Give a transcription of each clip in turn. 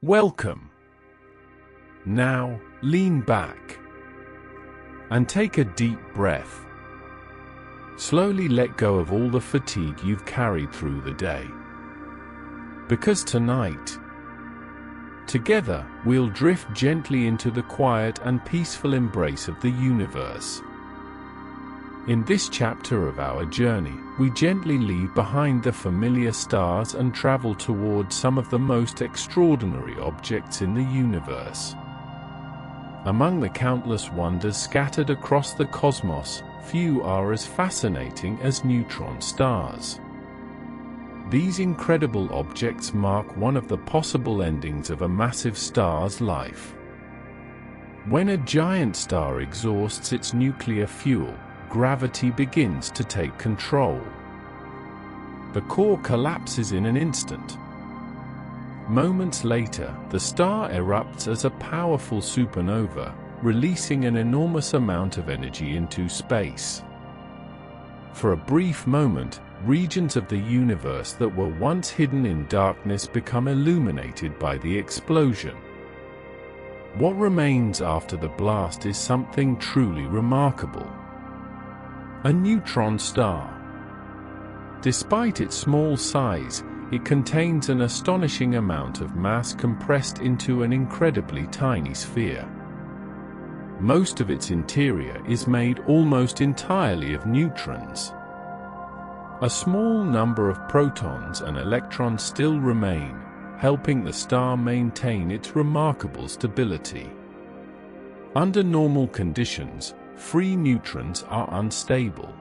Welcome. Now, lean back and take a deep breath. Slowly let go of all the fatigue you've carried through the day. Because tonight, together, we'll drift gently into the quiet and peaceful embrace of the universe. In this chapter of our journey, we gently leave behind the familiar stars and travel toward some of the most extraordinary objects in the universe. Among the countless wonders scattered across the cosmos, few are as fascinating as neutron stars. These incredible objects mark one of the possible endings of a massive star's life. When a giant star exhausts its nuclear fuel, gravity begins to take control. The core collapses in an instant. Moments later, the star erupts as a powerful supernova, releasing an enormous amount of energy into space. For a brief moment, regions of the universe that were once hidden in darkness become illuminated by the explosion. What remains after the blast is something truly remarkable. A neutron star. Despite its small size, it contains an astonishing amount of mass compressed into an incredibly tiny sphere. Most of its interior is made almost entirely of neutrons. A small number of protons and electrons still remain, helping the star maintain its remarkable stability. Under normal conditions, free neutrons are unstable.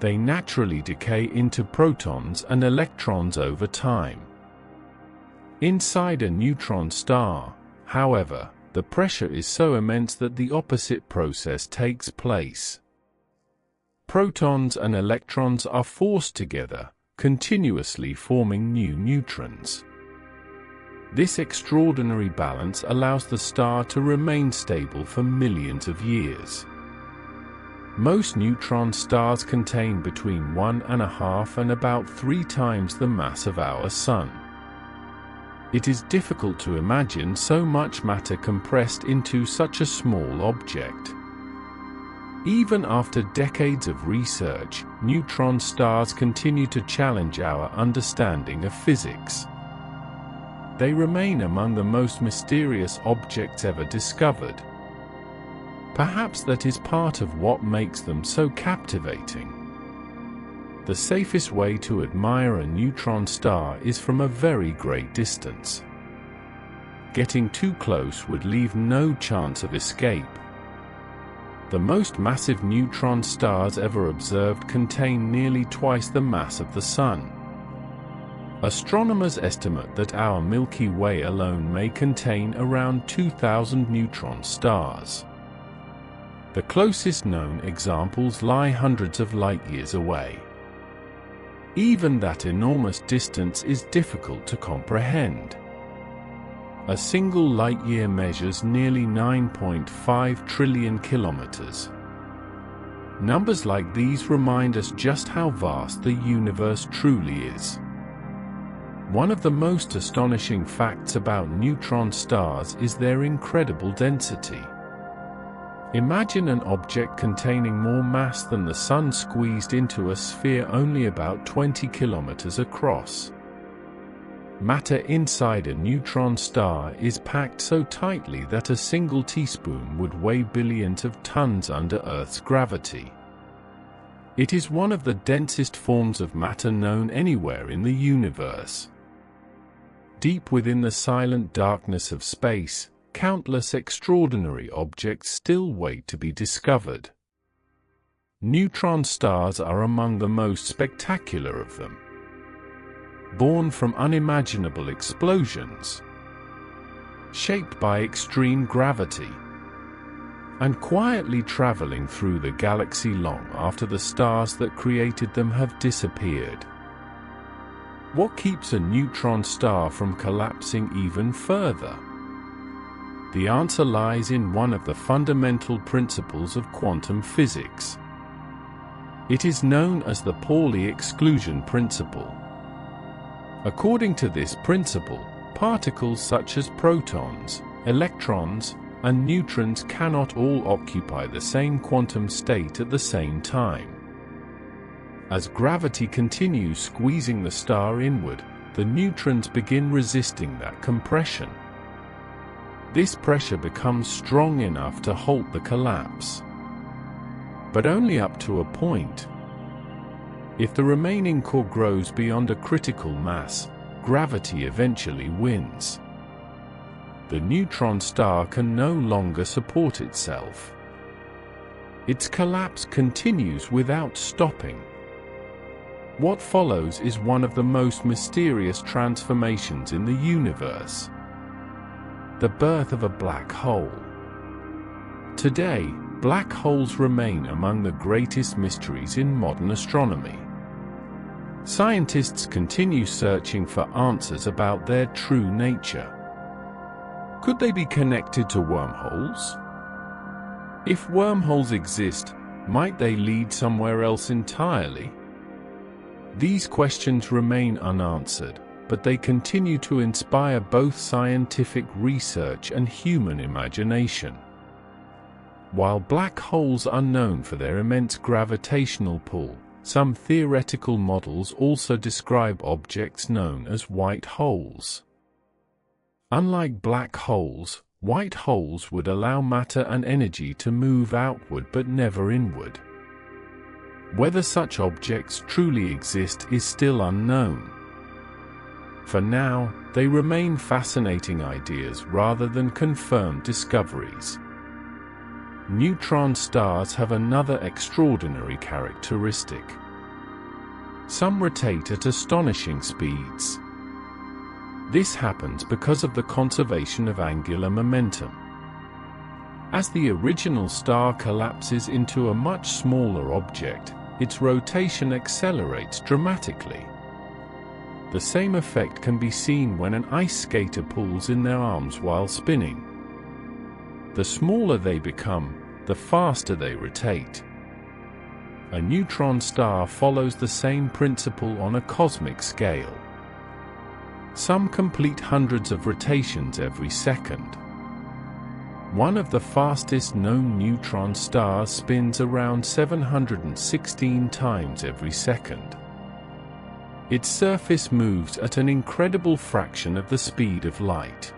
They naturally decay into protons and electrons over time. Inside a neutron star, however, the pressure is so immense that the opposite process takes place. Protons and electrons are forced together, continuously forming new neutrons. This extraordinary balance allows the star to remain stable for millions of years. Most neutron stars contain between 1.5 and about 3 times the mass of our Sun. It is difficult to imagine so much matter compressed into such a small object. Even after decades of research, neutron stars continue to challenge our understanding of physics. They remain among the most mysterious objects ever discovered. Perhaps that is part of what makes them so captivating. The safest way to admire a neutron star is from a very great distance. Getting too close would leave no chance of escape. The most massive neutron stars ever observed contain nearly twice the mass of the Sun. Astronomers estimate that our Milky Way alone may contain around 2,000 neutron stars. The closest known examples lie hundreds of light-years away. Even that enormous distance is difficult to comprehend. A single light-year measures nearly 9.5 trillion kilometers. Numbers like these remind us just how vast the universe truly is. One of the most astonishing facts about neutron stars is their incredible density. Imagine an object containing more mass than the Sun squeezed into a sphere only about 20 kilometers across. Matter inside a neutron star is packed so tightly that a single teaspoon would weigh billions of tons under Earth's gravity. It is one of the densest forms of matter known anywhere in the universe. Deep within the silent darkness of space, countless extraordinary objects still wait to be discovered. Neutron stars are among the most spectacular of them. Born from unimaginable explosions, shaped by extreme gravity, and quietly traveling through the galaxy long after the stars that created them have disappeared. What keeps a neutron star from collapsing even further? The answer lies in one of the fundamental principles of quantum physics. It is known as the Pauli exclusion principle. According to this principle, particles such as protons, electrons, and neutrons cannot all occupy the same quantum state at the same time. As gravity continues squeezing the star inward, the neutrons begin resisting that compression. This pressure becomes strong enough to halt the collapse. But only up to a point. If the remaining core grows beyond a critical mass, gravity eventually wins. The neutron star can no longer support itself. Its collapse continues without stopping. What follows is one of the most mysterious transformations in the universe: the birth of a black hole. Today, black holes remain among the greatest mysteries in modern astronomy. Scientists continue searching for answers about their true nature. Could they be connected to wormholes? If wormholes exist, might they lead somewhere else entirely? These questions remain unanswered, but they continue to inspire both scientific research and human imagination. While black holes are known for their immense gravitational pull, some theoretical models also describe objects known as white holes. Unlike black holes, white holes would allow matter and energy to move outward but never inward. Whether such objects truly exist is still unknown. For now, they remain fascinating ideas rather than confirmed discoveries. Neutron stars have another extraordinary characteristic. Some rotate at astonishing speeds. This happens because of the conservation of angular momentum. As the original star collapses into a much smaller object, its rotation accelerates dramatically. The same effect can be seen when an ice skater pulls in their arms while spinning. The smaller they become, the faster they rotate. A neutron star follows the same principle on a cosmic scale. Some complete hundreds of rotations every second. One of the fastest known neutron stars spins around 716 times every second. Its surface moves at an incredible fraction of the speed of light.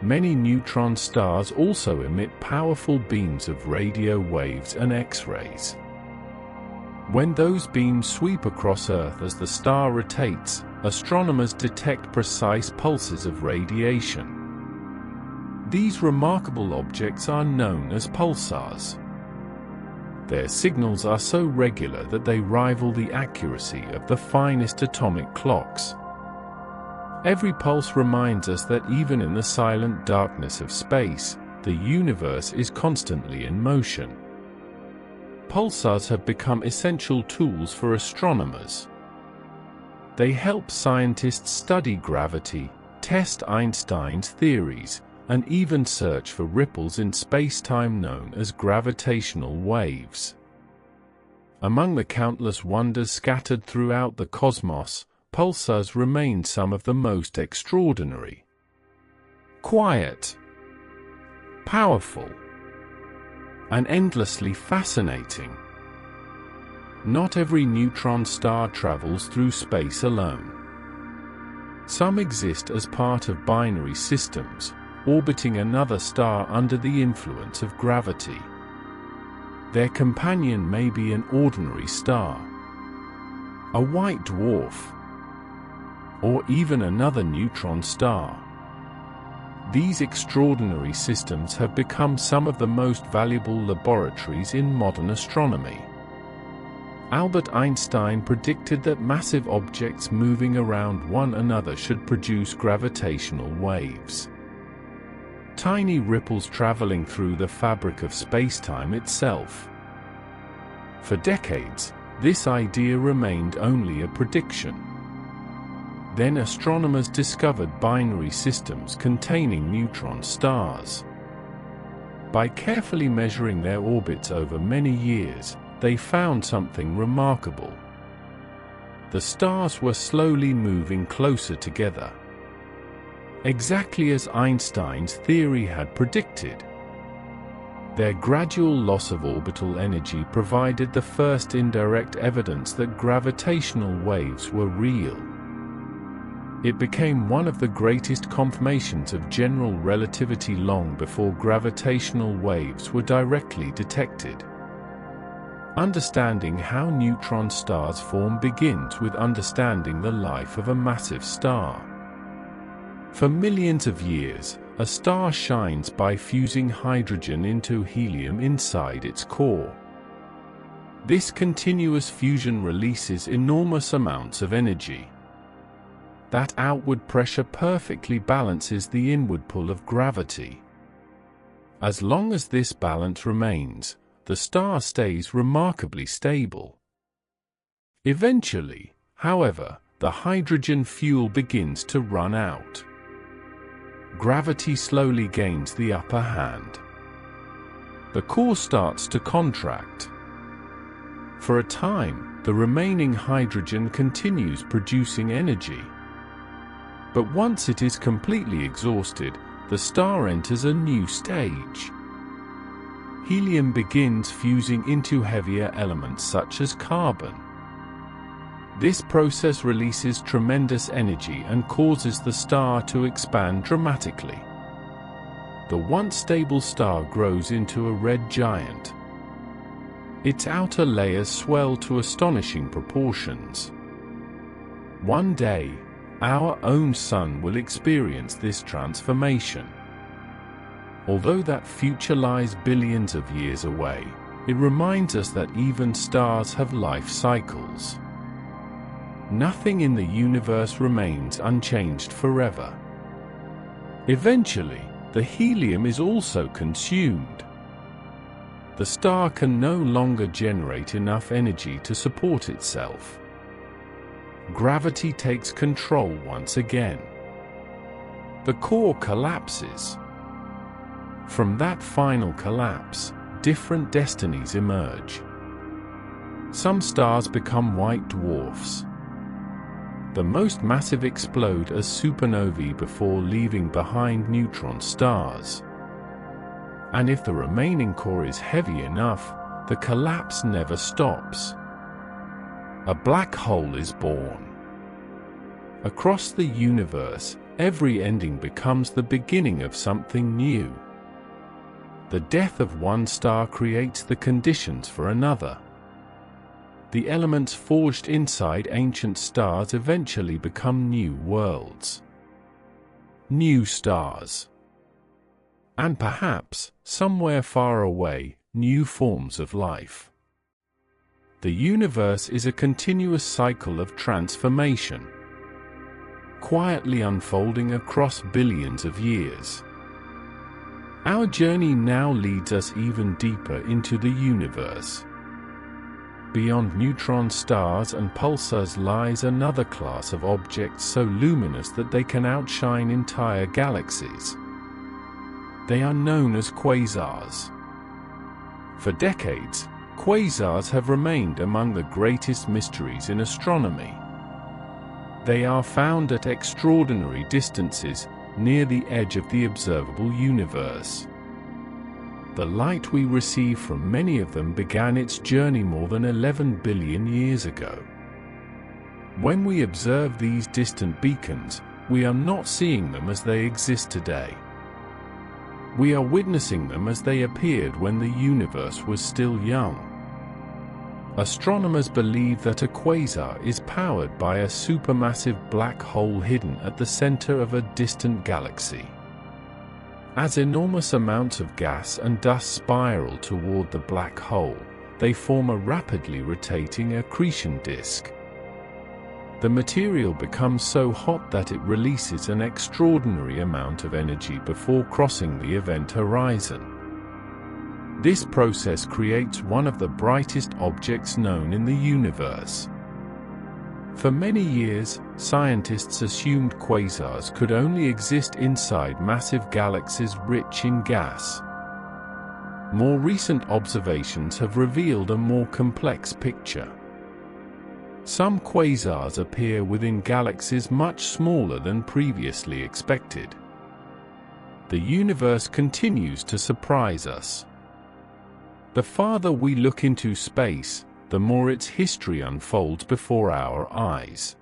Many neutron stars also emit powerful beams of radio waves and X-rays. When those beams sweep across Earth as the star rotates, astronomers detect precise pulses of radiation. These remarkable objects are known as pulsars. Their signals are so regular that they rival the accuracy of the finest atomic clocks. Every pulse reminds us that even in the silent darkness of space, the universe is constantly in motion. Pulsars have become essential tools for astronomers. They help scientists study gravity, test Einstein's theories, and even search for ripples in space-time known as gravitational waves. Among the countless wonders scattered throughout the cosmos, pulsars remain some of the most extraordinary. Quiet, powerful, and endlessly fascinating. Not every neutron star travels through space alone. Some exist as part of binary systems, orbiting another star under the influence of gravity. Their companion may be an ordinary star, a white dwarf, or even another neutron star. These extraordinary systems have become some of the most valuable laboratories in modern astronomy. Albert Einstein predicted that massive objects moving around one another should produce gravitational waves. Tiny ripples traveling through the fabric of spacetime itself. For decades, this idea remained only a prediction. Then astronomers discovered binary systems containing neutron stars. By carefully measuring their orbits over many years, they found something remarkable. The stars were slowly moving closer together. exactly as Einstein's theory had predicted. Their gradual loss of orbital energy provided the first indirect evidence that gravitational waves were real. It became one of the greatest confirmations of general relativity long before gravitational waves were directly detected. Understanding how neutron stars form begins with understanding the life of a massive star. For millions of years, a star shines by fusing hydrogen into helium inside its core. This continuous fusion releases enormous amounts of energy. That outward pressure perfectly balances the inward pull of gravity. As long as this balance remains, the star stays remarkably stable. Eventually, however, the hydrogen fuel begins to run out. Gravity slowly gains the upper hand. The core starts to contract. For a time, the remaining hydrogen continues producing energy. But once it is completely exhausted, the star enters a new stage. Helium begins fusing into heavier elements such as carbon. This process releases tremendous energy and causes the star to expand dramatically. The once stable star grows into a red giant. Its outer layers swell to astonishing proportions. One day, our own Sun will experience this transformation. Although that future lies billions of years away, it reminds us that even stars have life cycles. Nothing in the universe remains unchanged forever. Eventually, the helium is also consumed. The star can no longer generate enough energy to support itself. Gravity takes control once again. The core collapses. From that final collapse, different destinies emerge. Some stars become white dwarfs. The most massive explode as supernovae before leaving behind neutron stars. And if the remaining core is heavy enough, the collapse never stops. A black hole is born. Across the universe, every ending becomes the beginning of something new. The death of one star creates the conditions for another. The elements forged inside ancient stars eventually become new worlds. New stars. And perhaps, somewhere far away, new forms of life. The universe is a continuous cycle of transformation, quietly unfolding across billions of years. Our journey now leads us even deeper into the universe. Beyond neutron stars and pulsars lies another class of objects so luminous that they can outshine entire galaxies. They are known as quasars. For decades, quasars have remained among the greatest mysteries in astronomy. They are found at extraordinary distances, near the edge of the observable universe. The light we receive from many of them began its journey more than 11 billion years ago. When we observe these distant beacons, we are not seeing them as they exist today. We are witnessing them as they appeared when the universe was still young. Astronomers believe that a quasar is powered by a supermassive black hole hidden at the center of a distant galaxy. As enormous amounts of gas and dust spiral toward the black hole, they form a rapidly rotating accretion disk. The material becomes so hot that it releases an extraordinary amount of energy before crossing the event horizon. This process creates one of the brightest objects known in the universe. For many years, scientists assumed quasars could only exist inside massive galaxies rich in gas. More recent observations have revealed a more complex picture. Some quasars appear within galaxies much smaller than previously expected. The universe continues to surprise us. The farther we look into space, the more its history unfolds before our eyes.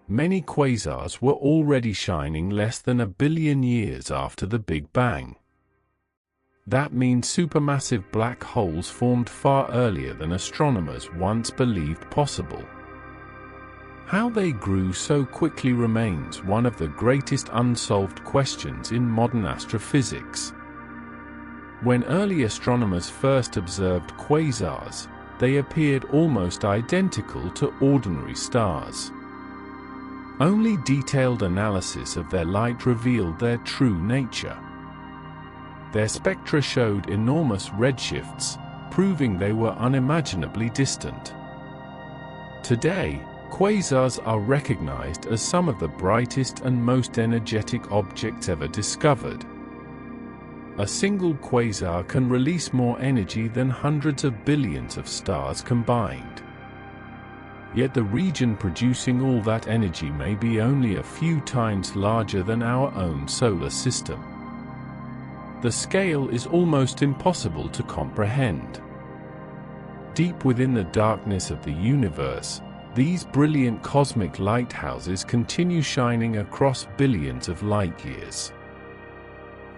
Many quasars were already shining less than 1 billion years after the Big Bang. That means supermassive black holes formed far earlier than astronomers once believed possible. How they grew so quickly remains one of the greatest unsolved questions in modern astrophysics. When early astronomers first observed quasars, they appeared almost identical to ordinary stars. Only detailed analysis of their light revealed their true nature. Their spectra showed enormous redshifts, proving they were unimaginably distant. Today, quasars are recognized as some of the brightest and most energetic objects ever discovered. A single quasar can release more energy than hundreds of billions of stars combined. Yet the region producing all that energy may be only a few times larger than our own solar system. The scale is almost impossible to comprehend. Deep within the darkness of the universe, these brilliant cosmic lighthouses continue shining across billions of light years.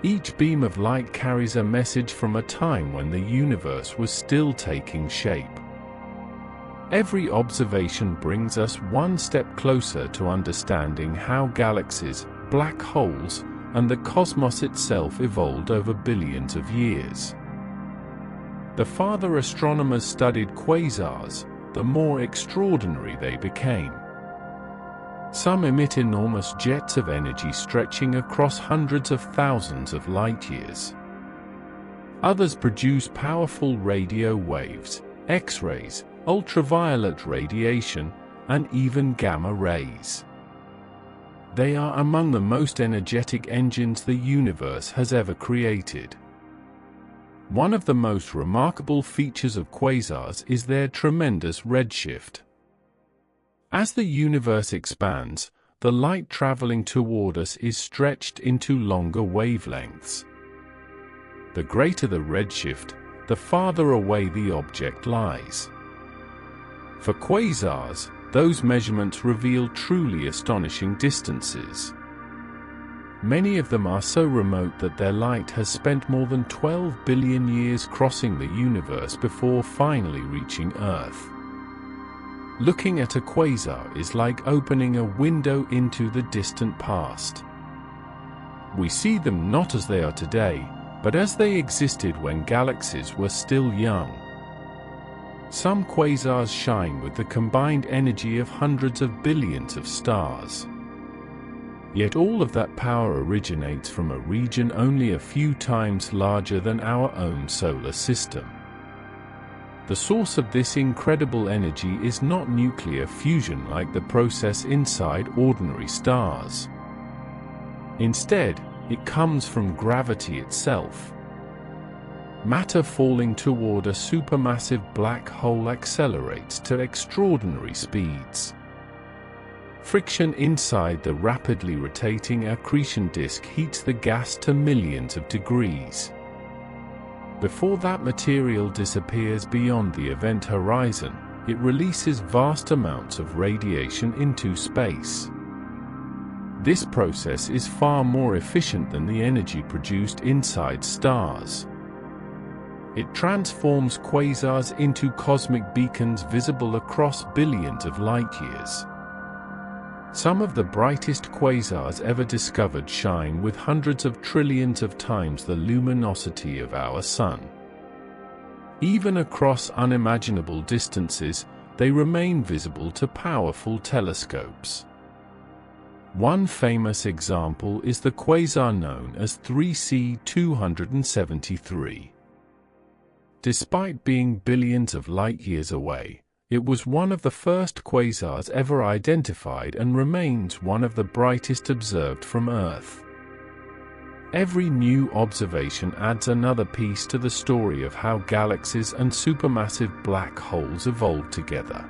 Each beam of light carries a message from a time when the universe was still taking shape. Every observation brings us one step closer to understanding how galaxies, black holes, and the cosmos itself evolved over billions of years. The farther astronomers studied quasars, the more extraordinary they became. Some emit enormous jets of energy stretching across hundreds of thousands of light years. Others produce powerful radio waves, X-rays, ultraviolet radiation, and even gamma rays. They are among the most energetic engines the universe has ever created. One of the most remarkable features of quasars is their tremendous redshift. As the universe expands, the light traveling toward us is stretched into longer wavelengths. The greater the redshift, the farther away the object lies. For quasars, those measurements reveal truly astonishing distances. Many of them are so remote that their light has spent more than 12 billion years crossing the universe before finally reaching Earth. Looking at a quasar is like opening a window into the distant past. We see them not as they are today, but as they existed when galaxies were still young. Some quasars shine with the combined energy of hundreds of billions of stars. Yet all of that power originates from a region only a few times larger than our own solar system. The source of this incredible energy is not nuclear fusion like the process inside ordinary stars. Instead, it comes from gravity itself. Matter falling toward a supermassive black hole accelerates to extraordinary speeds. Friction inside the rapidly rotating accretion disk heats the gas to millions of degrees. Before that material disappears beyond the event horizon, it releases vast amounts of radiation into space. This process is far more efficient than the energy produced inside stars. It transforms quasars into cosmic beacons visible across billions of light years. Some of the brightest quasars ever discovered shine with hundreds of trillions of times the luminosity of our Sun. Even across unimaginable distances, they remain visible to powerful telescopes. One famous example is the quasar known as 3C273. Despite being billions of light-years away, it was one of the first quasars ever identified and remains one of the brightest observed from Earth. Every new observation adds another piece to the story of how galaxies and supermassive black holes evolved together.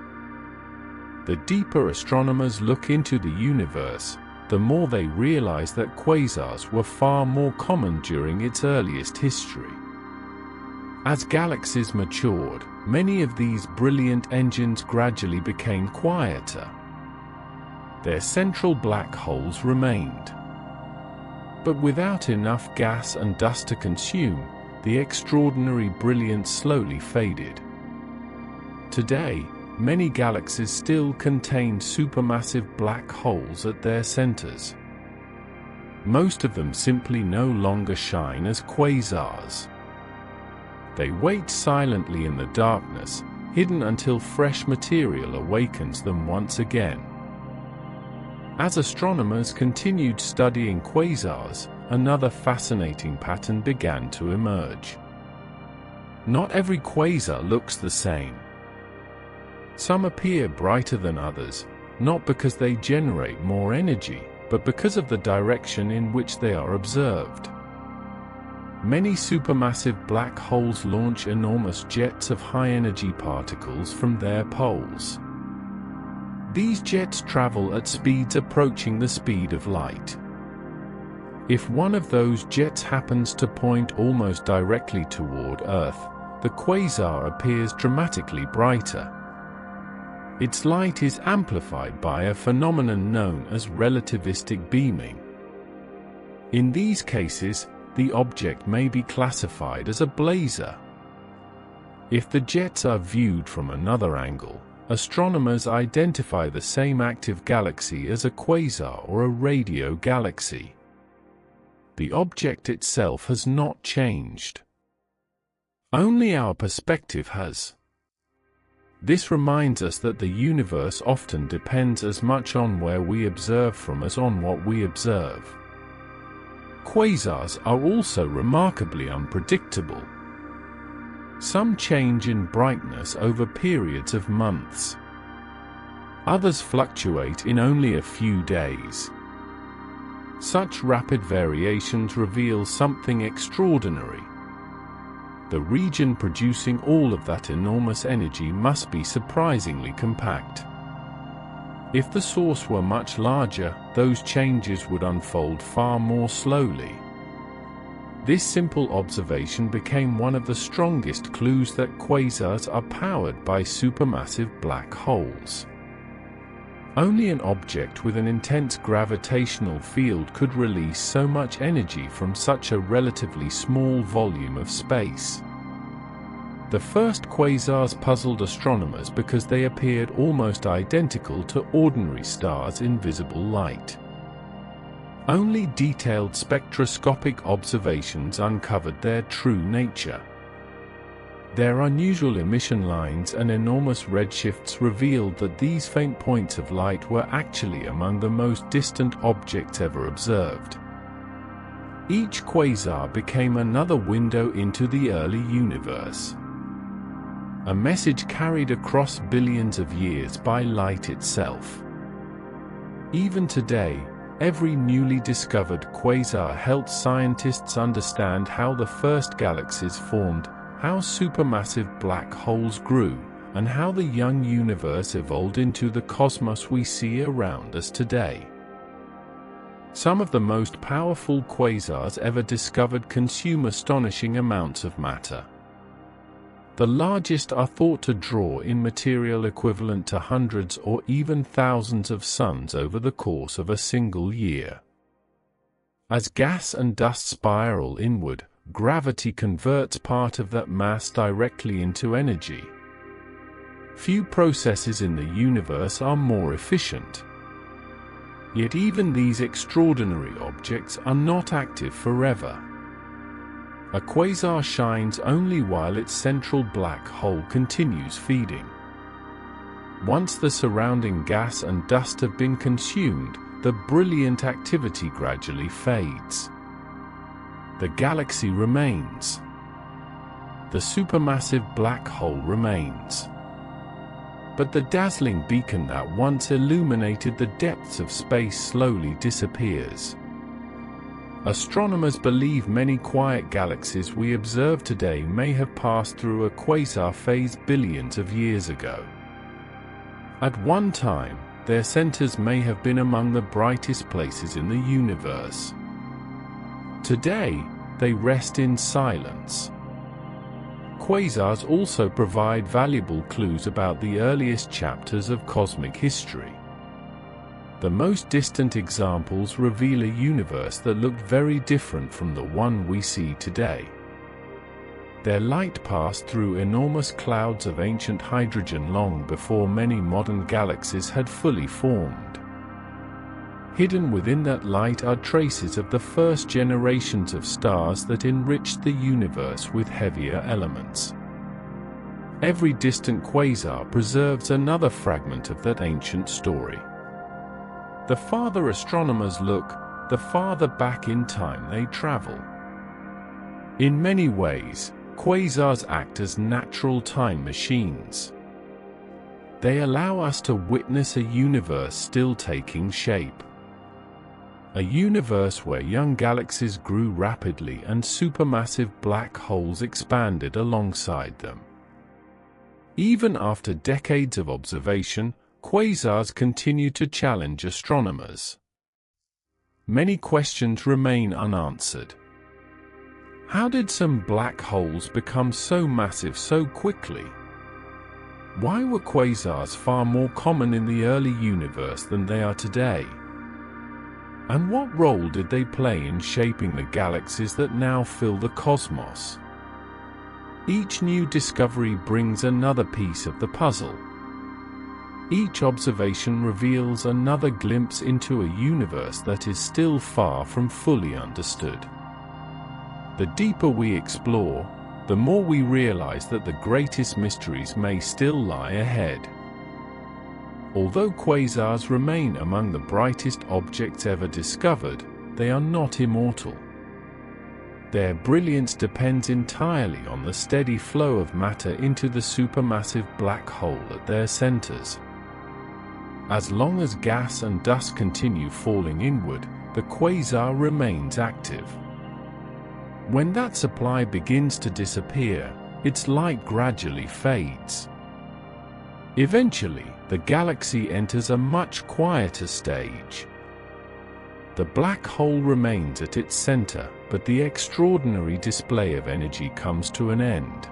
The deeper astronomers look into the universe, the more they realize that quasars were far more common during its earliest history. As galaxies matured, many of these brilliant engines gradually became quieter. Their central black holes remained. But without enough gas and dust to consume, the extraordinary brilliance slowly faded. Today, many galaxies still contain supermassive black holes at their centers. Most of them simply no longer shine as quasars. They wait silently in the darkness, hidden until fresh material awakens them once again. As astronomers continued studying quasars, another fascinating pattern began to emerge. Not every quasar looks the same. Some appear brighter than others, not because they generate more energy, but because of the direction in which they are observed. Many supermassive black holes launch enormous jets of high-energy particles from their poles. These jets travel at speeds approaching the speed of light. If one of those jets happens to point almost directly toward Earth, the quasar appears dramatically brighter. Its light is amplified by a phenomenon known as relativistic beaming. In these cases, the object may be classified as a blazar. If the jets are viewed from another angle, astronomers identify the same active galaxy as a quasar or a radio galaxy. The object itself has not changed. Only our perspective has. This reminds us that the universe often depends as much on where we observe from as on what we observe. Quasars are also remarkably unpredictable. Some change in brightness over periods of months. Others fluctuate in only a few days. Such rapid variations reveal something extraordinary. The region producing all of that enormous energy must be surprisingly compact. If the source were much larger, those changes would unfold far more slowly. This simple observation became one of the strongest clues that quasars are powered by supermassive black holes. Only an object with an intense gravitational field could release so much energy from such a relatively small volume of space. The first quasars puzzled astronomers because they appeared almost identical to ordinary stars in visible light. Only detailed spectroscopic observations uncovered their true nature. Their unusual emission lines and enormous redshifts revealed that these faint points of light were actually among the most distant objects ever observed. Each quasar became another window into the early universe. A message carried across billions of years by light itself. Even today, every newly discovered quasar helps scientists understand how the first galaxies formed, how supermassive black holes grew, and how the young universe evolved into the cosmos we see around us today. Some of the most powerful quasars ever discovered consume astonishing amounts of matter. The largest are thought to draw in material equivalent to hundreds or even thousands of suns over the course of a single year. As gas and dust spiral inward, gravity converts part of that mass directly into energy. Few processes in the universe are more efficient. Yet even these extraordinary objects are not active forever. A quasar shines only while its central black hole continues feeding. Once the surrounding gas and dust have been consumed, the brilliant activity gradually fades. The galaxy remains. The supermassive black hole remains. But the dazzling beacon that once illuminated the depths of space slowly disappears. Astronomers believe many quiet galaxies we observe today may have passed through a quasar phase billions of years ago. At one time, their centers may have been among the brightest places in the universe. Today, they rest in silence. Quasars also provide valuable clues about the earliest chapters of cosmic history. The most distant examples reveal a universe that looked very different from the one we see today. Their light passed through enormous clouds of ancient hydrogen long before many modern galaxies had fully formed. Hidden within that light are traces of the first generations of stars that enriched the universe with heavier elements. Every distant quasar preserves another fragment of that ancient story. The farther astronomers look, the farther back in time they travel. In many ways, quasars act as natural time machines. They allow us to witness a universe still taking shape. A universe where young galaxies grew rapidly and supermassive black holes expanded alongside them. Even after decades of observation, quasars continue to challenge astronomers. Many questions remain unanswered. How did some black holes become so massive so quickly? Why were quasars far more common in the early universe than they are today? And what role did they play in shaping the galaxies that now fill the cosmos? Each new discovery brings another piece of the puzzle. Each observation reveals another glimpse into a universe that is still far from fully understood. The deeper we explore, the more we realize that the greatest mysteries may still lie ahead. Although quasars remain among the brightest objects ever discovered, they are not immortal. Their brilliance depends entirely on the steady flow of matter into the supermassive black hole at their centers. As long as gas and dust continue falling inward, the quasar remains active. When that supply begins to disappear, its light gradually fades. Eventually, the galaxy enters a much quieter stage. The black hole remains at its center, but the extraordinary display of energy comes to an end.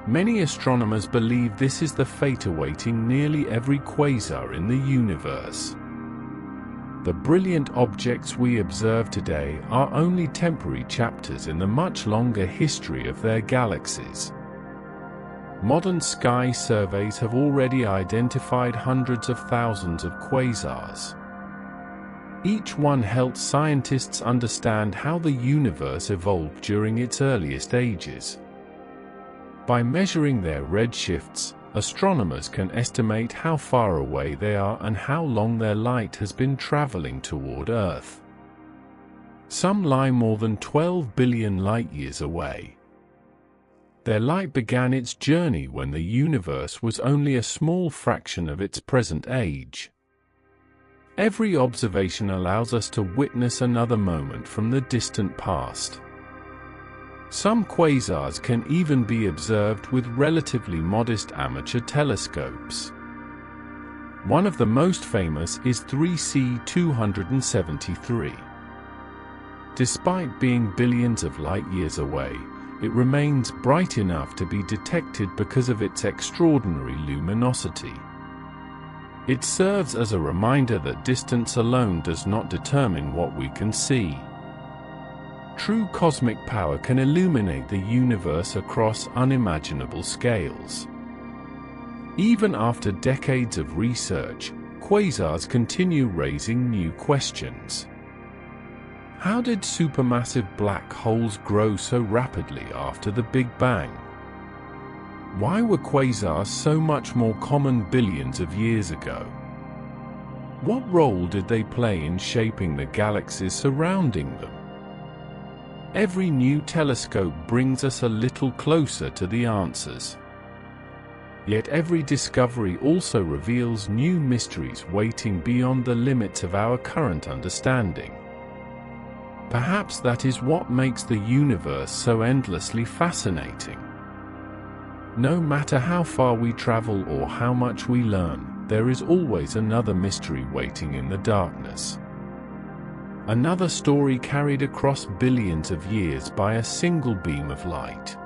Many astronomers believe this is the fate awaiting nearly every quasar in the universe. The brilliant objects we observe today are only temporary chapters in the much longer history of their galaxies. Modern sky surveys have already identified hundreds of thousands of quasars. Each one helps scientists understand how the universe evolved during its earliest ages. By measuring their redshifts, astronomers can estimate how far away they are and how long their light has been traveling toward Earth. Some lie more than 12 billion light-years away. Their light began its journey when the universe was only a small fraction of its present age. Every observation allows us to witness another moment from the distant past. Some quasars can even be observed with relatively modest amateur telescopes. One of the most famous is 3C 273. Despite being billions of light-years away, it remains bright enough to be detected because of its extraordinary luminosity. It serves as a reminder that distance alone does not determine what we can see. True cosmic power can illuminate the universe across unimaginable scales. Even after decades of research, quasars continue raising new questions. How did supermassive black holes grow so rapidly after the Big Bang? Why were quasars so much more common billions of years ago? What role did they play in shaping the galaxies surrounding them? Every new telescope brings us a little closer to the answers. Yet every discovery also reveals new mysteries waiting beyond the limits of our current understanding. Perhaps that is what makes the universe so endlessly fascinating. No matter how far we travel or how much we learn, there is always another mystery waiting in the darkness. Another story carried across billions of years by a single beam of light.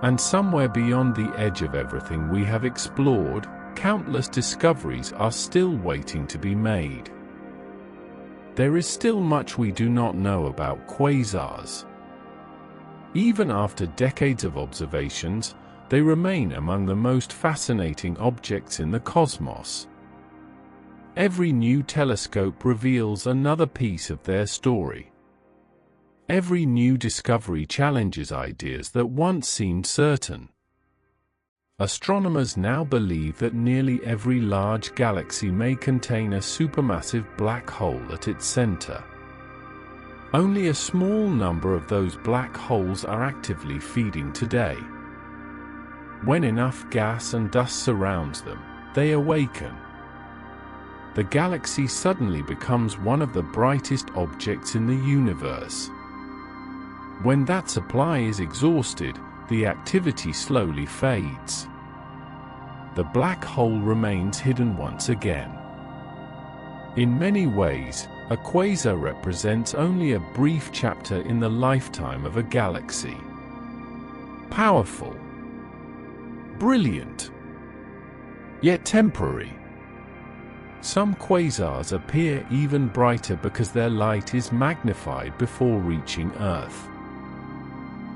And somewhere beyond the edge of everything we have explored, countless discoveries are still waiting to be made. There is still much we do not know about quasars. Even after decades of observations, they remain among the most fascinating objects in the cosmos. Every new telescope reveals another piece of their story. Every new discovery challenges ideas that once seemed certain. Astronomers now believe that nearly every large galaxy may contain a supermassive black hole at its center. Only a small number of those black holes are actively feeding today. When enough gas and dust surrounds them, they awaken. The galaxy suddenly becomes one of the brightest objects in the universe. When that supply is exhausted, the activity slowly fades. The black hole remains hidden once again. In many ways, a quasar represents only a brief chapter in the lifetime of a galaxy. Powerful, brilliant, yet temporary. Some quasars appear even brighter because their light is magnified before reaching Earth.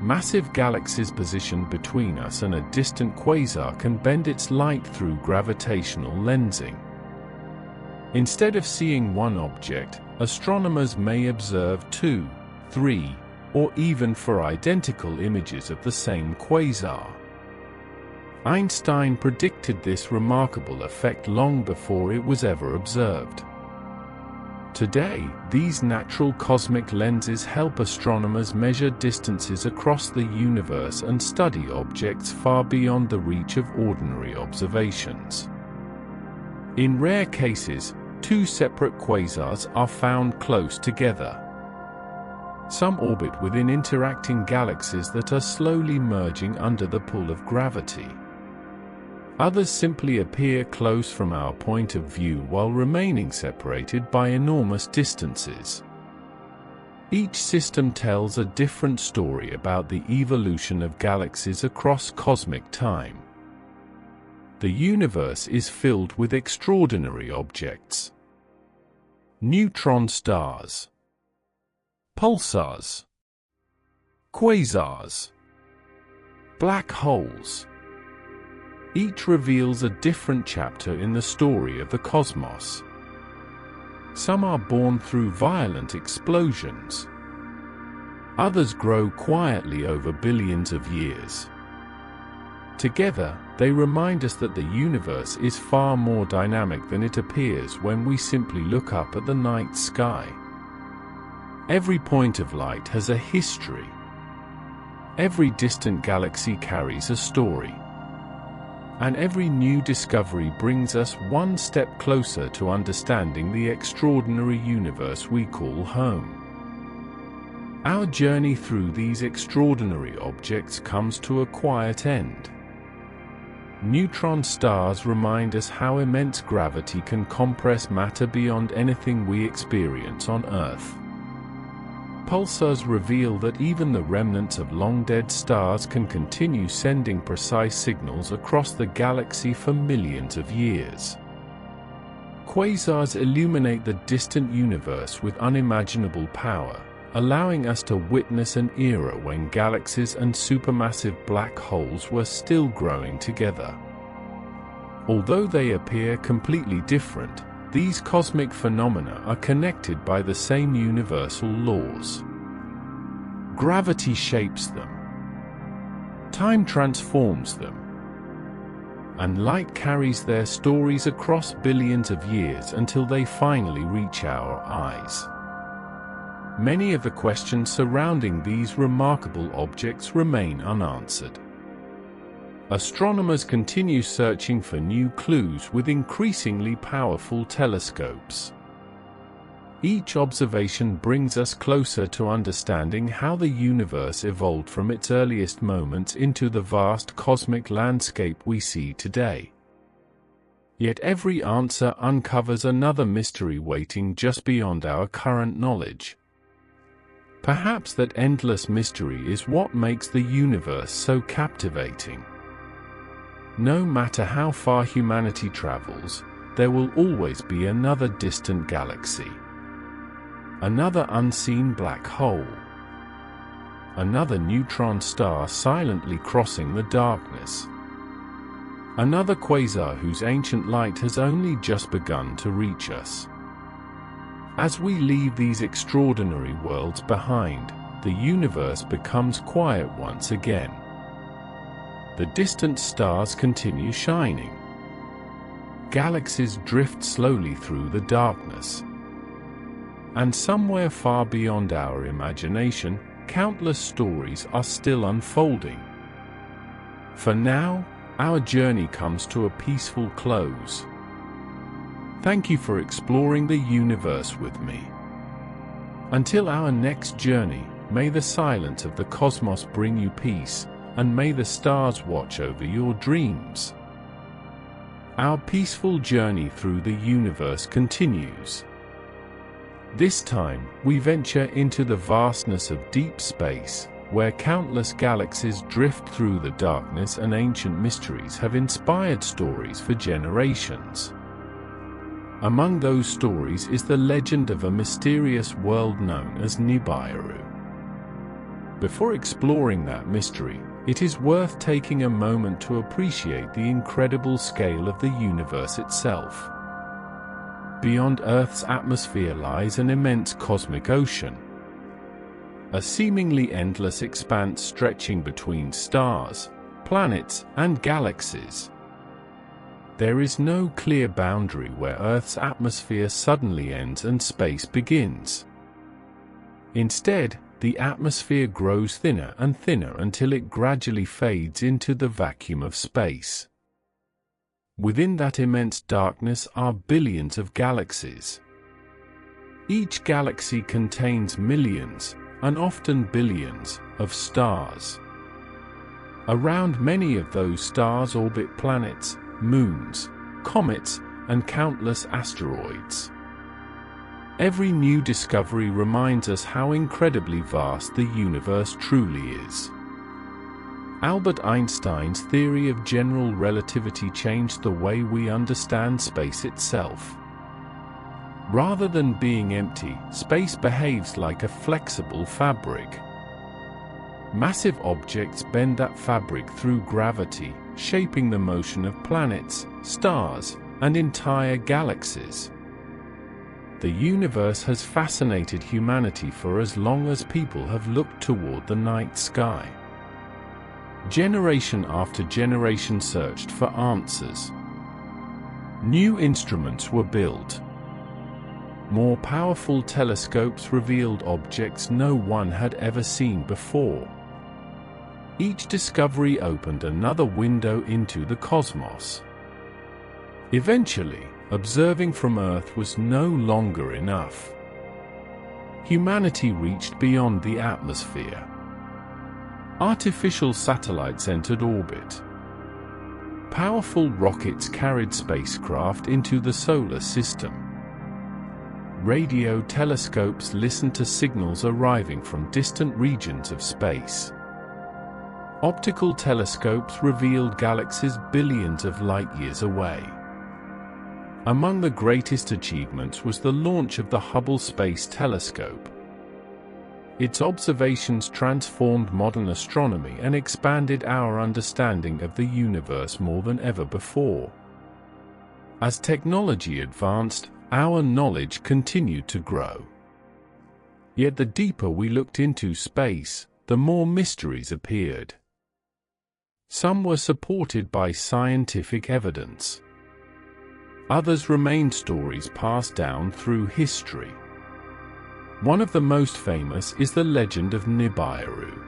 Massive galaxies positioned between us and a distant quasar can bend its light through gravitational lensing. Instead of seeing one object, astronomers may observe 2, 3, or even 4 identical images of the same quasar. Einstein predicted this remarkable effect long before it was ever observed. Today, these natural cosmic lenses help astronomers measure distances across the universe and study objects far beyond the reach of ordinary observations. In rare cases, 2 separate quasars are found close together. Some orbit within interacting galaxies that are slowly merging under the pull of gravity. Others simply appear close from our point of view while remaining separated by enormous distances. Each system tells a different story about the evolution of galaxies across cosmic time. The universe is filled with extraordinary objects. Neutron stars, pulsars, quasars, black holes. Each reveals a different chapter in the story of the cosmos. Some are born through violent explosions. Others grow quietly over billions of years. Together, they remind us that the universe is far more dynamic than it appears when we simply look up at the night sky. Every point of light has a history. Every distant galaxy carries a story. And every new discovery brings us one step closer to understanding the extraordinary universe we call home. Our journey through these extraordinary objects comes to a quiet end. Neutron stars remind us how immense gravity can compress matter beyond anything we experience on Earth. Pulsars reveal that even the remnants of long-dead stars can continue sending precise signals across the galaxy for millions of years. Quasars illuminate the distant universe with unimaginable power, allowing us to witness an era when galaxies and supermassive black holes were still growing together. Although they appear completely different, these cosmic phenomena are connected by the same universal laws. Gravity shapes them. Time transforms them. And light carries their stories across billions of years until they finally reach our eyes. Many of the questions surrounding these remarkable objects remain unanswered. Astronomers continue searching for new clues with increasingly powerful telescopes. Each observation brings us closer to understanding how the universe evolved from its earliest moments into the vast cosmic landscape we see today. Yet every answer uncovers another mystery waiting just beyond our current knowledge. Perhaps that endless mystery is what makes the universe so captivating. No matter how far humanity travels, there will always be another distant galaxy. Another unseen black hole. Another neutron star silently crossing the darkness. Another quasar whose ancient light has only just begun to reach us. As we leave these extraordinary worlds behind, the universe becomes quiet once again. The distant stars continue shining. Galaxies drift slowly through the darkness. And somewhere far beyond our imagination, countless stories are still unfolding. For now, our journey comes to a peaceful close. Thank you for exploring the universe with me. Until our next journey, may the silence of the cosmos bring you peace, and may the stars watch over your dreams. Our peaceful journey through the universe continues. This time, we venture into the vastness of deep space, where countless galaxies drift through the darkness and ancient mysteries have inspired stories for generations. Among those stories is the legend of a mysterious world known as Nibiru. Before exploring that mystery, it is worth taking a moment to appreciate the incredible scale of the universe itself. Beyond Earth's atmosphere lies an immense cosmic ocean. A seemingly endless expanse stretching between stars, planets, and galaxies. There is no clear boundary where Earth's atmosphere suddenly ends and space begins. Instead, the atmosphere grows thinner and thinner until it gradually fades into the vacuum of space. Within that immense darkness are billions of galaxies. Each galaxy contains millions, and often billions, of stars. Around many of those stars orbit planets, moons, comets, and countless asteroids. Every new discovery reminds us how incredibly vast the universe truly is. Albert Einstein's theory of general relativity changed the way we understand space itself. Rather than being empty, space behaves like a flexible fabric. Massive objects bend that fabric through gravity, shaping the motion of planets, stars, and entire galaxies. The universe has fascinated humanity for as long as people have looked toward the night sky. Generation after generation searched for answers. New instruments were built. More powerful telescopes revealed objects no one had ever seen before. Each discovery opened another window into the cosmos. Eventually, observing from Earth was no longer enough. Humanity reached beyond the atmosphere. Artificial satellites entered orbit. Powerful rockets carried spacecraft into the solar system. Radio telescopes listened to signals arriving from distant regions of space. Optical telescopes revealed galaxies billions of light-years away. Among the greatest achievements was the launch of the Hubble Space Telescope. Its observations transformed modern astronomy and expanded our understanding of the universe more than ever before. As technology advanced, our knowledge continued to grow. Yet the deeper we looked into space, the more mysteries appeared. Some were supported by scientific evidence. Others remained stories passed down through history. One of the most famous is the legend of Nibiru.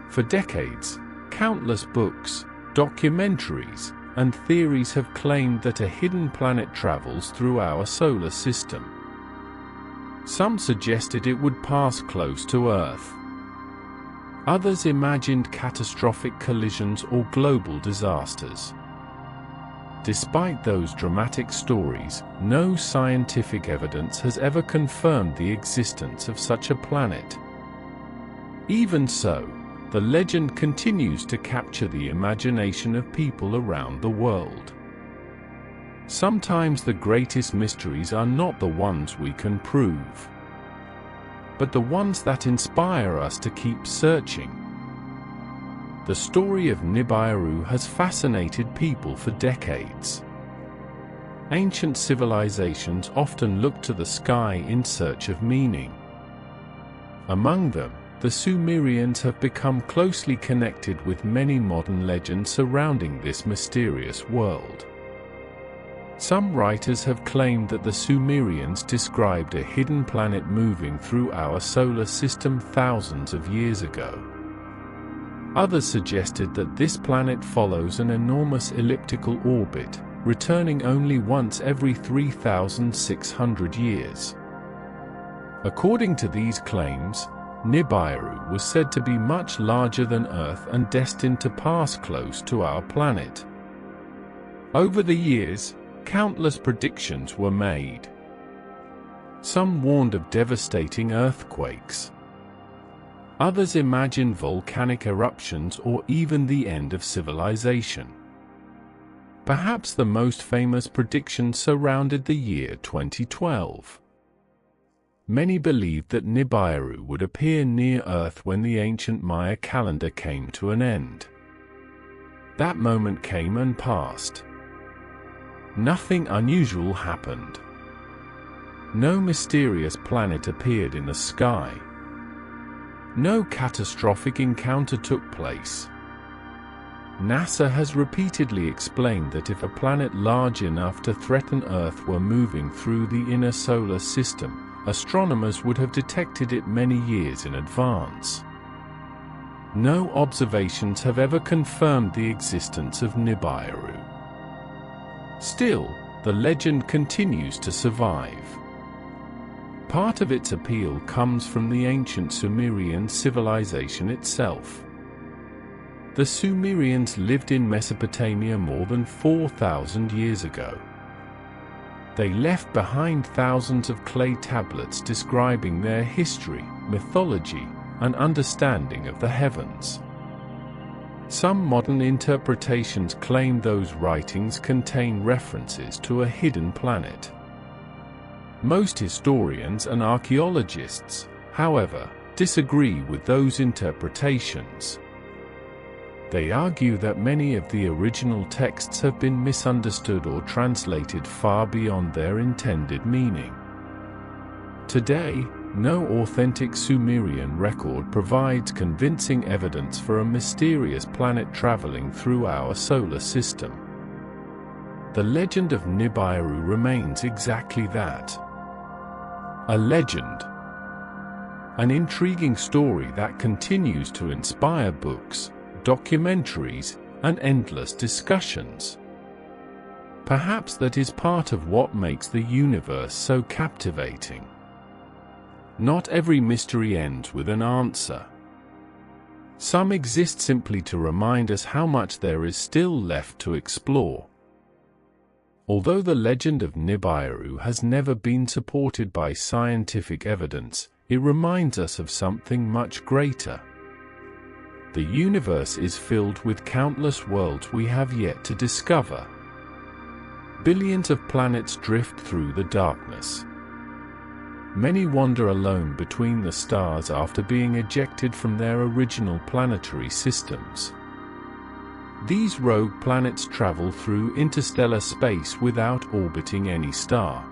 For decades, countless books, documentaries, and theories have claimed that a hidden planet travels through our solar system. Some suggested it would pass close to Earth. Others imagined catastrophic collisions or global disasters. Despite those dramatic stories, no scientific evidence has ever confirmed the existence of such a planet. Even so, the legend continues to capture the imagination of people around the world. Sometimes the greatest mysteries are not the ones we can prove, but the ones that inspire us to keep searching. The story of Nibiru has fascinated people for decades. Ancient civilizations often looked to the sky in search of meaning. Among them, the Sumerians have become closely connected with many modern legends surrounding this mysterious world. Some writers have claimed that the Sumerians described a hidden planet moving through our solar system thousands of years ago. Others suggested that this planet follows an enormous elliptical orbit, returning only once every 3,600 years. According to these claims, Nibiru was said to be much larger than Earth and destined to pass close to our planet. Over the years, countless predictions were made. Some warned of devastating earthquakes. Others imagined volcanic eruptions or even the end of civilization. Perhaps the most famous prediction surrounded the year 2012. Many believed that Nibiru would appear near Earth when the ancient Maya calendar came to an end. That moment came and passed. Nothing unusual happened. No mysterious planet appeared in the sky. No catastrophic encounter took place. NASA has repeatedly explained that if a planet large enough to threaten Earth were moving through the inner solar system, astronomers would have detected it many years in advance. No observations have ever confirmed the existence of Nibiru. Still, the legend continues to survive. Part of its appeal comes from the ancient Sumerian civilization itself. The Sumerians lived in Mesopotamia more than 4,000 years ago. They left behind thousands of clay tablets describing their history, mythology, and understanding of the heavens. Some modern interpretations claim those writings contain references to a hidden planet. Most historians and archaeologists, however, disagree with those interpretations. They argue that many of the original texts have been misunderstood or translated far beyond their intended meaning. Today, no authentic Sumerian record provides convincing evidence for a mysterious planet traveling through our solar system. The legend of Nibiru remains exactly that. A legend. An intriguing story that continues to inspire books, documentaries, and endless discussions. Perhaps that is part of what makes the universe so captivating. Not every mystery ends with an answer. Some exist simply to remind us how much there is still left to explore. Although the legend of Nibiru has never been supported by scientific evidence, it reminds us of something much greater. The universe is filled with countless worlds we have yet to discover. Billions of planets drift through the darkness. Many wander alone between the stars after being ejected from their original planetary systems. These rogue planets travel through interstellar space without orbiting any star.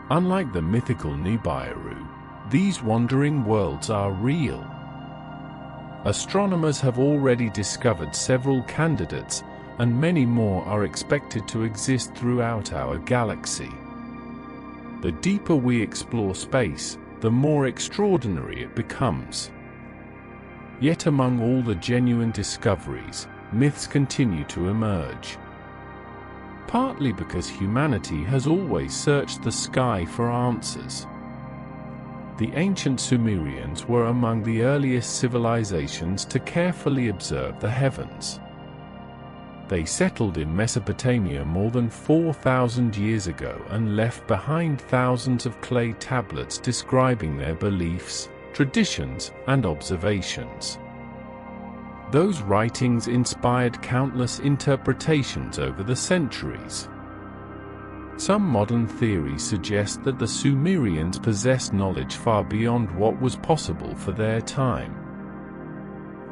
Unlike the mythical Nibiru, these wandering worlds are real. Astronomers have already discovered several candidates, and many more are expected to exist throughout our galaxy. The deeper we explore space, the more extraordinary it becomes. Yet among all the genuine discoveries, myths continue to emerge. Partly because humanity has always searched the sky for answers. The ancient Sumerians were among the earliest civilizations to carefully observe the heavens. They settled in Mesopotamia more than 4,000 years ago and left behind thousands of clay tablets describing their beliefs, traditions, and observations. Those writings inspired countless interpretations over the centuries. Some modern theories suggest that the Sumerians possessed knowledge far beyond what was possible for their time.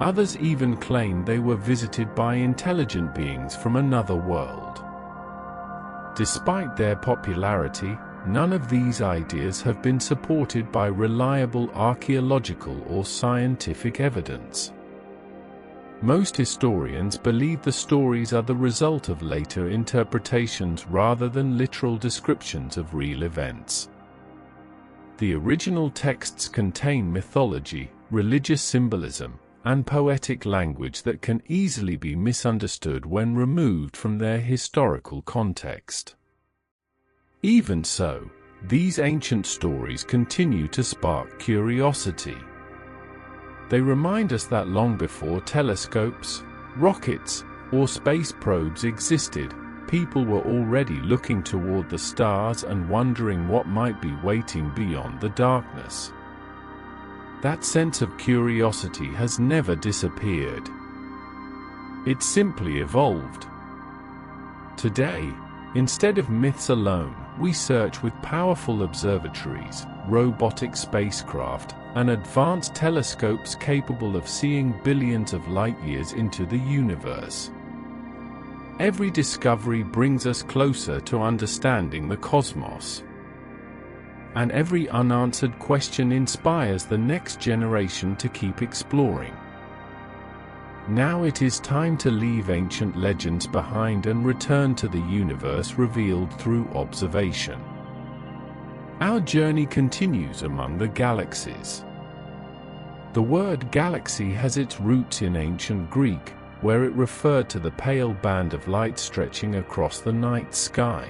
Others even claim they were visited by intelligent beings from another world. Despite their popularity, none of these ideas have been supported by reliable archaeological or scientific evidence. Most historians believe the stories are the result of later interpretations rather than literal descriptions of real events. The original texts contain mythology, religious symbolism, and poetic language that can easily be misunderstood when removed from their historical context. Even so, these ancient stories continue to spark curiosity. They remind us that long before telescopes, rockets, or space probes existed, people were already looking toward the stars and wondering what might be waiting beyond the darkness. That sense of curiosity has never disappeared. It simply evolved. Today, instead of myths alone, we search with powerful observatories, robotic spacecraft, and advanced telescopes capable of seeing billions of light-years into the universe. Every discovery brings us closer to understanding the cosmos. And every unanswered question inspires the next generation to keep exploring. Now it is time to leave ancient legends behind and return to the universe revealed through observation. Our journey continues among the galaxies. The word galaxy has its roots in ancient Greek, where it referred to the pale band of light stretching across the night sky.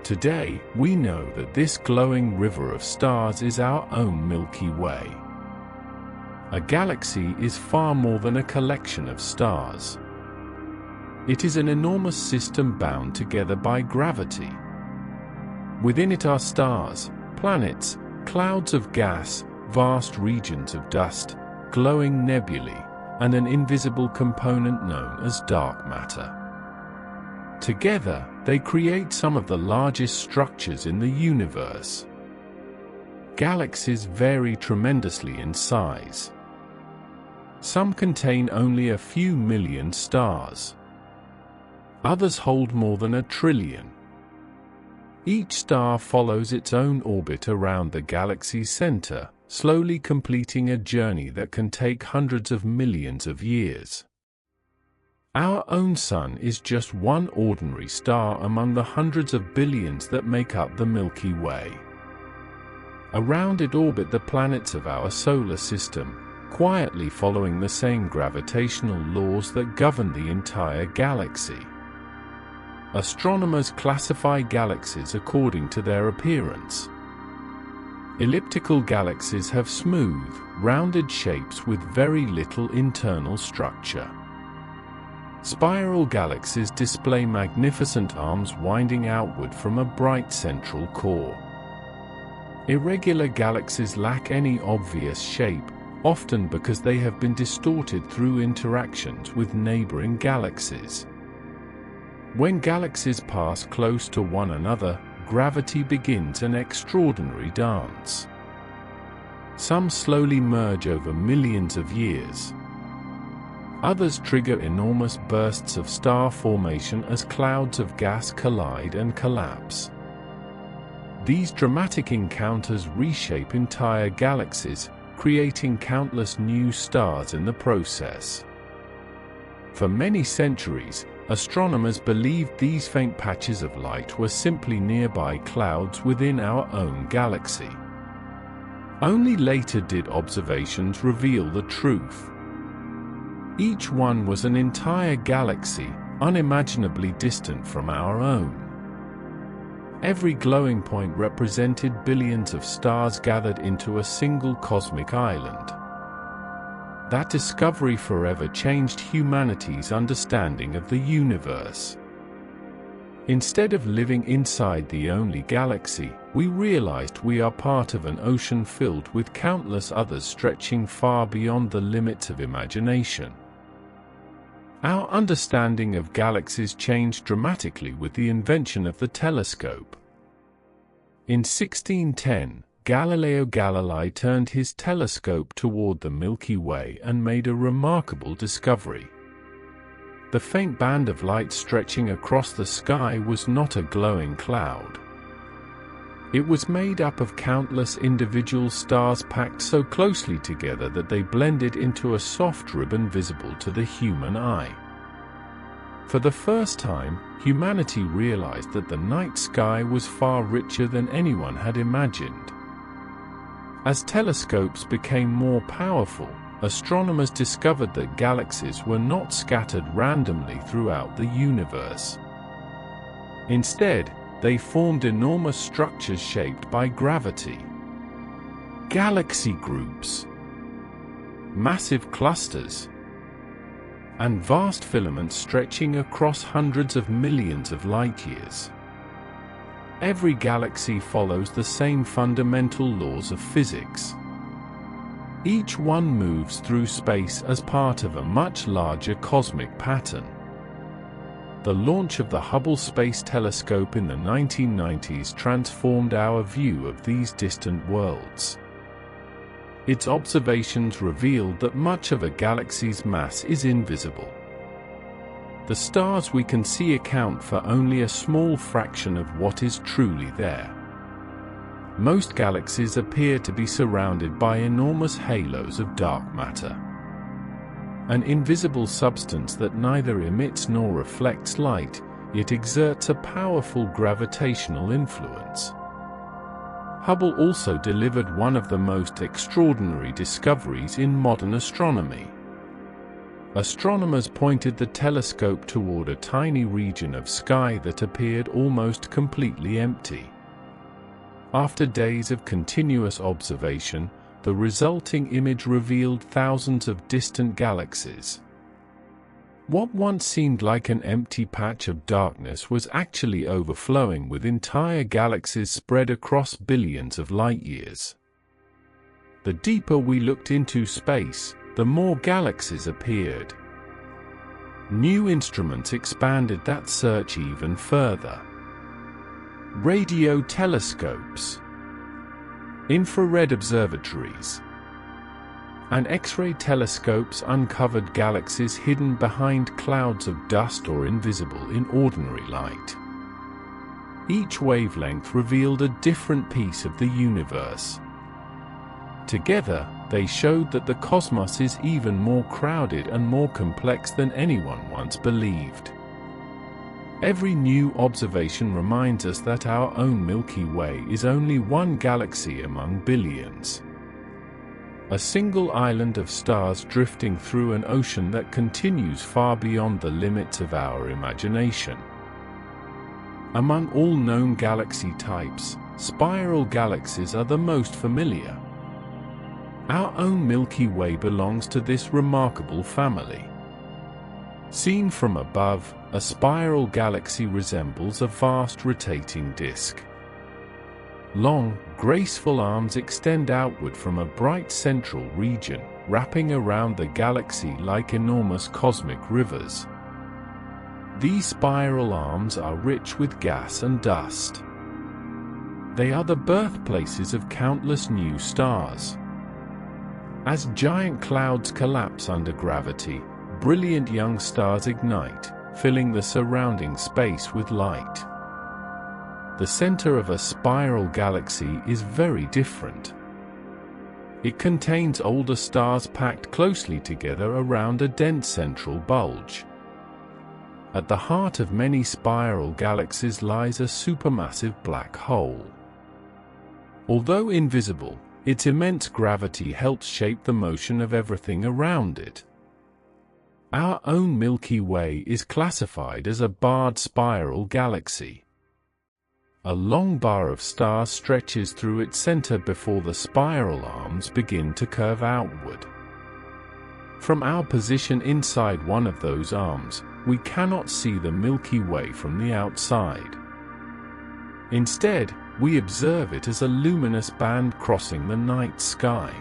Today, we know that this glowing river of stars is our own Milky Way. A galaxy is far more than a collection of stars. It is an enormous system bound together by gravity. Within it are stars, planets, clouds of gas, vast regions of dust, glowing nebulae, and an invisible component known as dark matter. Together, they create some of the largest structures in the universe. Galaxies vary tremendously in size. Some contain only a few million stars. Others hold more than 1 trillion. Each star follows its own orbit around the galaxy's center, slowly completing a journey that can take hundreds of millions of years. Our own Sun is just one ordinary star among the hundreds of billions that make up the Milky Way. Around it orbit the planets of our solar system, quietly following the same gravitational laws that govern the entire galaxy. Astronomers classify galaxies according to their appearance. Elliptical galaxies have smooth, rounded shapes with very little internal structure. Spiral galaxies display magnificent arms winding outward from a bright central core. Irregular galaxies lack any obvious shape, often because they have been distorted through interactions with neighboring galaxies. When galaxies pass close to one another, gravity begins an extraordinary dance. Some slowly merge over millions of years. Others trigger enormous bursts of star formation as clouds of gas collide and collapse. These dramatic encounters reshape entire galaxies, creating countless new stars in the process. For many centuries, astronomers believed these faint patches of light were simply nearby clouds within our own galaxy. Only later did observations reveal the truth. Each one was an entire galaxy, unimaginably distant from our own. Every glowing point represented billions of stars gathered into a single cosmic island. That discovery forever changed humanity's understanding of the universe. Instead of living inside the only galaxy, we realized we are part of an ocean filled with countless others stretching far beyond the limits of imagination. Our understanding of galaxies changed dramatically with the invention of the telescope. In 1610, Galileo Galilei turned his telescope toward the Milky Way and made a remarkable discovery. The faint band of light stretching across the sky was not a glowing cloud. It was made up of countless individual stars packed so closely together that they blended into a soft ribbon visible to the human eye. For the first time, humanity realized that the night sky was far richer than anyone had imagined. As telescopes became more powerful, astronomers discovered that galaxies were not scattered randomly throughout the universe. Instead, they formed enormous structures shaped by gravity. Galaxy groups, massive clusters, and vast filaments stretching across hundreds of millions of light-years. Every galaxy follows the same fundamental laws of physics. Each one moves through space as part of a much larger cosmic pattern. The launch of the Hubble Space Telescope in the 1990s transformed our view of these distant worlds. Its observations revealed that much of a galaxy's mass is invisible. The stars we can see account for only a small fraction of what is truly there. Most galaxies appear to be surrounded by enormous halos of dark matter, an invisible substance that neither emits nor reflects light, yet exerts a powerful gravitational influence. Hubble also delivered one of the most extraordinary discoveries in modern astronomy. Astronomers pointed the telescope toward a tiny region of sky that appeared almost completely empty. After days of continuous observation, the resulting image revealed thousands of distant galaxies. What once seemed like an empty patch of darkness was actually overflowing with entire galaxies spread across billions of light-years. The deeper we looked into space, the more galaxies appeared. New instruments expanded that search even further. Radio telescopes, infrared observatories, and X-ray telescopes uncovered galaxies hidden behind clouds of dust or invisible in ordinary light. Each wavelength revealed a different piece of the universe. Together, they showed that the cosmos is even more crowded and more complex than anyone once believed. Every new observation reminds us that our own Milky Way is only one galaxy among billions. A single island of stars drifting through an ocean that continues far beyond the limits of our imagination. Among all known galaxy types, spiral galaxies are the most familiar. Our own Milky Way belongs to this remarkable family. Seen from above, a spiral galaxy resembles a vast rotating disk. Long, graceful arms extend outward from a bright central region, wrapping around the galaxy like enormous cosmic rivers. These spiral arms are rich with gas and dust. They are the birthplaces of countless new stars. As giant clouds collapse under gravity, brilliant young stars ignite, filling the surrounding space with light. The center of a spiral galaxy is very different. It contains older stars packed closely together around a dense central bulge. At the heart of many spiral galaxies lies a supermassive black hole. Although invisible, its immense gravity helps shape the motion of everything around it. Our own Milky Way is classified as a barred spiral galaxy. A long bar of stars stretches through its center before the spiral arms begin to curve outward. From our position inside one of those arms, we cannot see the Milky Way from the outside. Instead, we observe it as a luminous band crossing the night sky.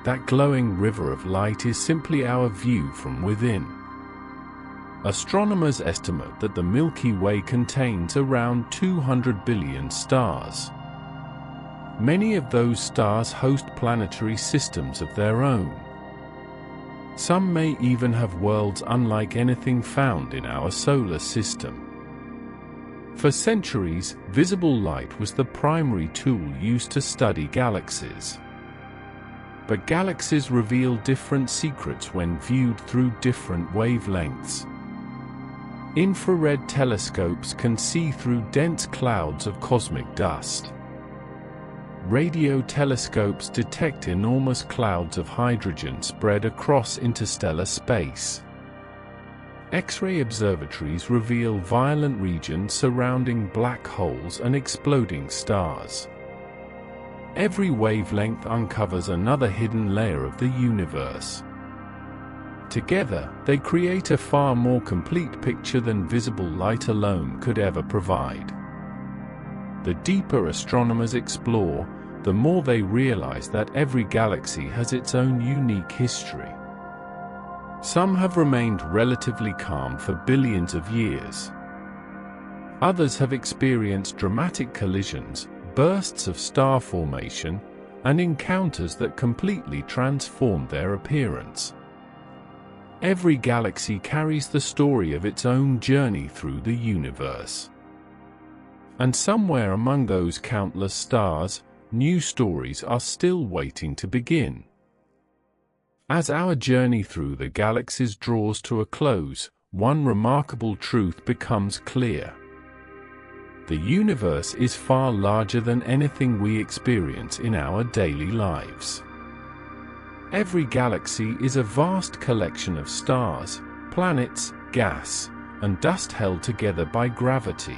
That glowing river of light is simply our view from within. Astronomers estimate that the Milky Way contains around 200 billion stars. Many of those stars host planetary systems of their own. Some may even have worlds unlike anything found in our solar system. For centuries, visible light was the primary tool used to study galaxies. But galaxies reveal different secrets when viewed through different wavelengths. Infrared telescopes can see through dense clouds of cosmic dust. Radio telescopes detect enormous clouds of hydrogen spread across interstellar space. X-ray observatories reveal violent regions surrounding black holes and exploding stars. Every wavelength uncovers another hidden layer of the universe. Together, they create a far more complete picture than visible light alone could ever provide. The deeper astronomers explore, the more they realize that every galaxy has its own unique history. Some have remained relatively calm for billions of years. Others have experienced dramatic collisions, bursts of star formation, and encounters that completely transformed their appearance. Every galaxy carries the story of its own journey through the universe. And somewhere among those countless stars, new stories are still waiting to begin. As our journey through the galaxies draws to a close, one remarkable truth becomes clear. The universe is far larger than anything we experience in our daily lives. Every galaxy is a vast collection of stars, planets, gas, and dust held together by gravity.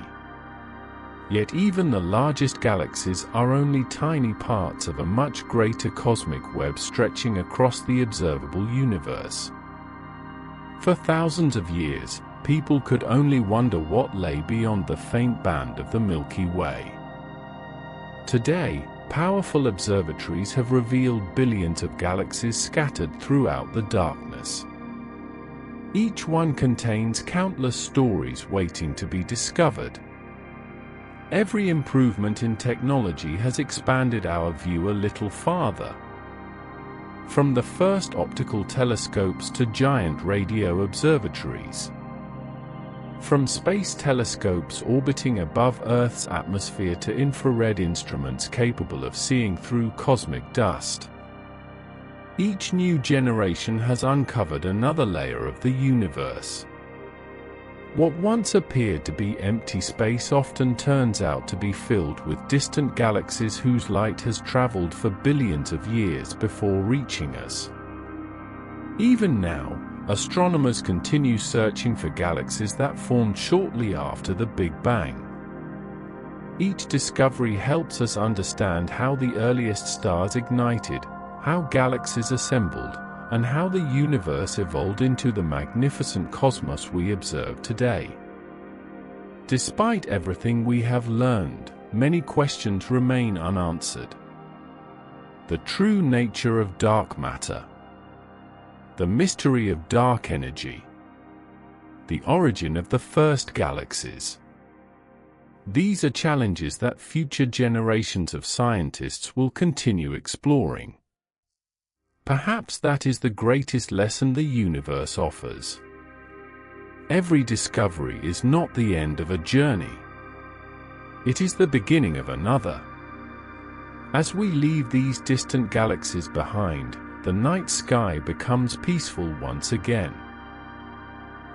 Yet even the largest galaxies are only tiny parts of a much greater cosmic web stretching across the observable universe. For thousands of years, people could only wonder what lay beyond the faint band of the Milky Way. Today, powerful observatories have revealed billions of galaxies scattered throughout the darkness. Each one contains countless stories waiting to be discovered. Every improvement in technology has expanded our view a little farther. From the first optical telescopes to giant radio observatories. From space telescopes orbiting above Earth's atmosphere to infrared instruments capable of seeing through cosmic dust. Each new generation has uncovered another layer of the universe. What once appeared to be empty space often turns out to be filled with distant galaxies whose light has traveled for billions of years before reaching us. Even now, astronomers continue searching for galaxies that formed shortly after the Big Bang. Each discovery helps us understand how the earliest stars ignited, how galaxies assembled, and how the universe evolved into the magnificent cosmos we observe today. Despite everything we have learned, many questions remain unanswered. The true nature of dark matter. The mystery of dark energy. The origin of the first galaxies. These are challenges that future generations of scientists will continue exploring. Perhaps that is the greatest lesson the universe offers. Every discovery is not the end of a journey. It is the beginning of another. As we leave these distant galaxies behind, the night sky becomes peaceful once again.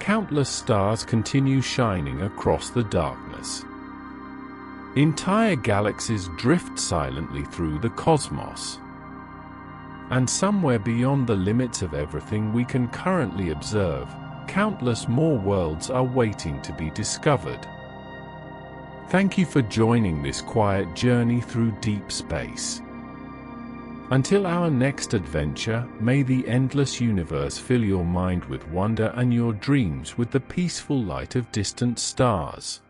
Countless stars continue shining across the darkness. Entire galaxies drift silently through the cosmos. And somewhere beyond the limits of everything we can currently observe, countless more worlds are waiting to be discovered. Thank you for joining this quiet journey through deep space. Until our next adventure, may the endless universe fill your mind with wonder and your dreams with the peaceful light of distant stars.